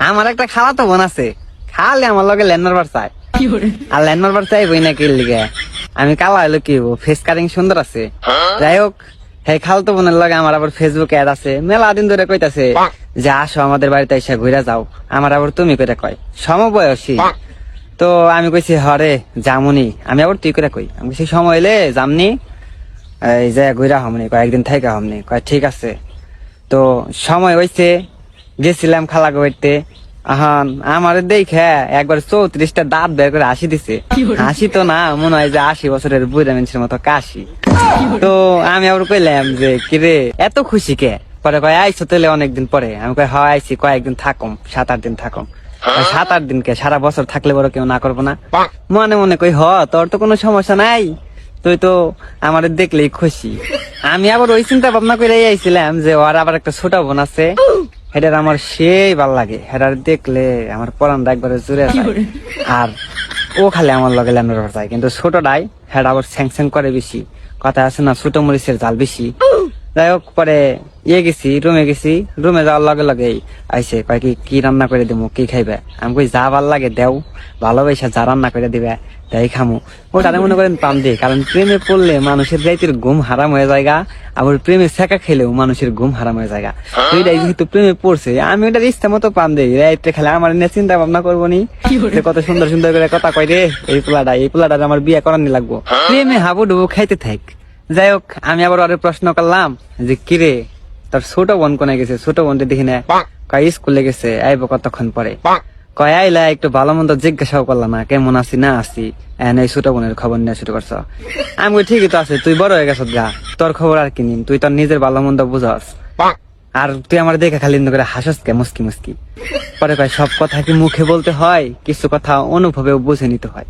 আমার একটা খালাতো বোন আছে, খালে আমার লগে ল্যান্ড মারবার চাই। আর ল্যান্ড মারবার চাই বই না কি লিগে, আমি কালা হইলো কি ফেস কাটিং সুন্দর আছে। যাই হোক, হ্যাঁ খালতো বোনের লগে আমার আবার ফেসবুকে অ্যাড আছে, মেলা দিন ধরে কইতাছে যে আসো আমাদের বাড়িতে এসে ঘুরে যাও। আমার আবার তুমি করে কয়, সমবয়সী। তো আমি কইছি হরে জামুনি, আমি আবার তুই করে কই, আমি কইছি সময় এলে জামনি, এই যে ঘুরা হমনি, কয়েকদিন থেকে হমনি। কয় ঠিক আছে। তো সময় হইছে, গেছিলাম খালা করতে। আহান আমার দেখে একবার 34টা দাঁত বের করে হাসি দিছে। হাসি তো না, মনে হয় যে 80 বছরের বুড়া মানুষের মতো কাশি। তো আমি আবার কইলাম যে কিরে এত খুশি কে? পরে কয় আইসো তাহলে অনেকদিন পরে। আমি কই হয় আইসি, কয়েকদিন থাকুম, 7-8 দিন থাকুম। 7-8 দিন কে, সারা বছর থাকলে বড় কেউ না করবো না। মনে মনে কই তোর তো কোনো সমস্যা নাই, তুই তো আমার দেখলেই খুশি। আমি আবার ওই চিন্তা ভাবনা করে আইছিলাম যে ওর আবার একটা ছোট বোন আছে, হেটার আমার সেই ভাল লাগে, হেটার দেখলে আমার পরানটা একবারে জুড়ে যায়। আর ও খালি আমার লগে ল্যান্ডার যায়, কিন্তু ছোটটাই হেটা আবার স্যাং স্যাং করে বেশি, কথা আছে না ছোট মরিচের জাল বেশি। যাই হোক, পরে গেছি রুমে যাওয়ার লগে লগে আইসে কয় কি রান্না করে দিবো, কি খাইবে? আমি কই যা ভাল লাগে দেও, ভালোবাসা যা রান্না করে দিবে তাই খামু। ওটারে মনে করেন পাম দিই, কারণ প্রেমে পড়লে মানুষের রাইতের ঘুম হারাম হয়ে যায়, আবার প্রেমে ছেঁকা খেলেও মানুষের ঘুম হারাম হয়ে যায়। ওইটাই যেহেতু প্রেমে পড়ছে, আমি ওটার ইচ্ছা মতো পাম দিই, রাইতে খেলে আমার নিয়ে চিন্তা ভাবনা করবো নি, কত সুন্দর সুন্দর করে কথা কয় রে, এই পোলাটা আমার বিয়ে করানি লাগবো, প্রেমে হাবুডুবু খাইতে থাক। যাই হোক, আমি আবার ওরে প্রশ্ন করলাম যে কিরে তোর ছোট বোন কোনে গেছে? ছোট বোনটা দেখি না, কয় স্কুলে গেছে, আইবো কতক্ষণ পরে। কয় আইলা একটু ভালো মন্দ জিজ্ঞাসাও করলাম না, কেমন আছি না আছি, এই ছোট বোনের খবর নিয়ে শুরু করছ। আমি কই ঠিকই তো আছে, তুই বড় হয়ে গেছ গা, তোর খবর আর কি নিম, তুই তোর নিজের ভালো মন্দ বুঝস, আর তুই আমার দেখে খালি করে হাসস কে মুস্কি মুস্কি। পরে কয় সব কথা কি মুখে বলতে হয়, কিছু কথা অনুভবেও বুঝে নিতে হয়।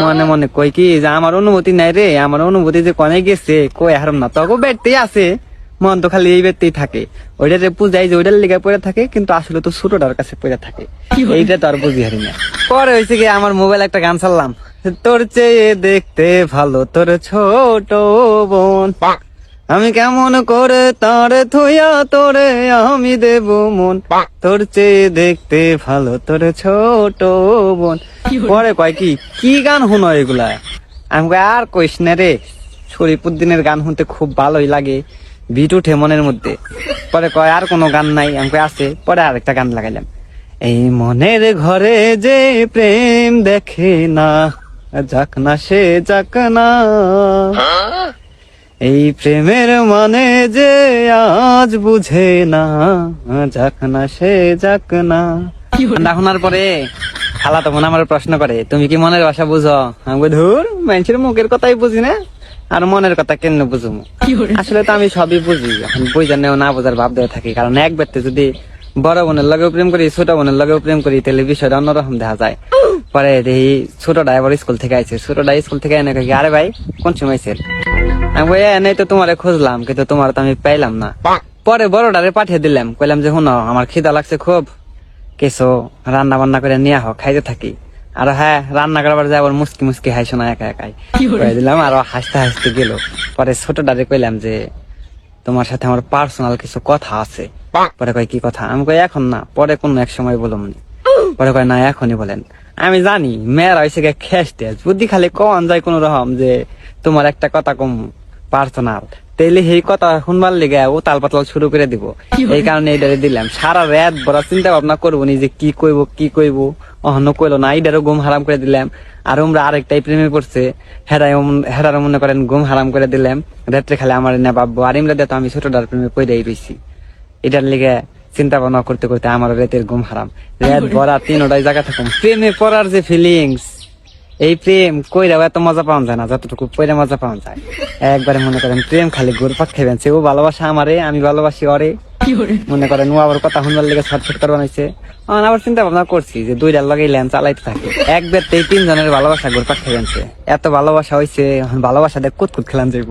মনে মনে কই কি যে আমার অনুভূতি নাই রে, আমার অনুভূতি যে কনে গেছে কই হারাম না, তখন বেড়তেই আছে, মন তো খালি এই বেড়তেই থাকে। ওইটা যে পূজাই যে ওইটার লিগে পড়ে থাকে, কিন্তু আসলে তো ছোটটার কাছে পড়ে থাকে, এইটা তো আর বুঝি হারি না। পরে হয়েছে কি আমার মোবাইল একটা গান ছাড়লাম, তোর চেয়ে দেখতে ভালো তোর ছোট বোন, আমি কেমন করে তার থইয়া তোরে আমি দেব মন, তোর চেয়ে দেখতে ভালো তোর ছোট বোন। পরে কয় কি গান শুনো এগুলা? আমি কই আর কইস না রে, শরীফুদ্দিনের গান শুনতে খুব ভালোই লাগে, বিট উঠে মনের মধ্যে। পরে কয় আর কোনো গান নাই? আমি কই আছে। পরে আরেকটা গান লাগাইলাম, এই মনের ঘরে যে প্রেম দেখে না, যাক না সে যাক না, এই প্রেমের মানে যে আজ বুঝে না, যাক না সে যাক না। শোনার পরে খালা তখন আমার প্রশ্ন করে তুমি কি মনের ভাষা বুঝো? আমি বলি ধুর, মানুষের মুখের কথাই বুঝি না, আর মনের কথা কেন বুঝবো? আসলে তো আমি সবই বুঝি, এখন বুঝার নেও না বোঝার ভাব দেওয়া থাকি, কারণ এক ব্যক্তি যদি বড় বোনের লগেও প্রেম করি, ছোট বোনের লগেও প্রেম করি, তাহলে বিষয়টা অন্যরকম দেখা যায়। পরে দেখি ছোটটা এবার স্কুল থেকে আইছে, ছোটটা স্কুল থেকে এনে কই আরে ভাই কোন সময় আইছে? আমি বলি এনেই তো তোমারে খুঁজলাম, কিন্তু তোমার তো আমি পাইলাম না। পরে বড়টারে পাঠিয়ে দিলাম, কইলাম যে শুনো আমার খিদা লাগছে খুব, কিছু রান্না বান্না করে নিয়ে আহ, খাইতে থাকি। আর হ্যাঁ, রান্না করবার যায় আবার মুসকি মুসকি হাসো না একা একাই কয়ে দিলাম, আর হাসতে হাসতে গেল। পরে ছোটটারে কইলাম যে তোমার সাথে আমার পার্সোনাল কিছু কথা আছে। পরে কয় কি কথা? আমি কই এখন না, পরে কোন এক সময় বলুন। পরে কয় না এখনই বলেন। আমি জানি মেয়েরা হয়েছে গিয়ে খেসতে বুদ্ধি খালি কন যায় কোন রকম যে তোমার একটা কথা কম পার্সোনাল, তাইলে সেই কথা শুনবার লেগে ও তাল পাতাল শুরু করে দিব। এই কারণে এইটারে দিলাম, সারা রাত বড় চিন্তা ভাবনা করবো নি যে কি কইব অহন্য কইলো না, এইটারও ঘুম হারাম করে দিলাম। আর আমরা আরেকটাই প্রেমে পড়ছে, হেরারও মনে করেন ঘুম হারাম করে দিলাম, রাত্রে খালি আমার না ভাববো, আর এমরা দিয়ে তো আমি ছোটটার প্রেমে পড়েই রয়েছি। এটার লেগে চিন্তা ভাবনা করতে করতে আমার রাতের ঘুম হারাম, রাত ভরা 3টায় জায়গা থাকুম। প্রেমে পড়ার যে ফিলিংস, এই প্রেম কইরাও এত মজা পাওয়া যায় না যতটুকু পয়রা মজা পাওয়া যায়। একবারে মনে করেন প্রেম খালি ঘুরপাক খাইবেন, ও ভালোবাসা আমারে, আমি ভালোবাসি ওরে। মনে করেন ও আবার কথা শুনবার লেগে ছটফট করে বানাইছে। আবার চিন্তা ভাবনা করছি যে 2টার লগে ল্যান চালাইতে থাকি, একবার 3জনের ভালোবাসা ঘুরপাক খাইবেন, এত ভালোবাসা হয়েছে, ভালোবাসা দেখ কুতকুত খেলাম যাইব।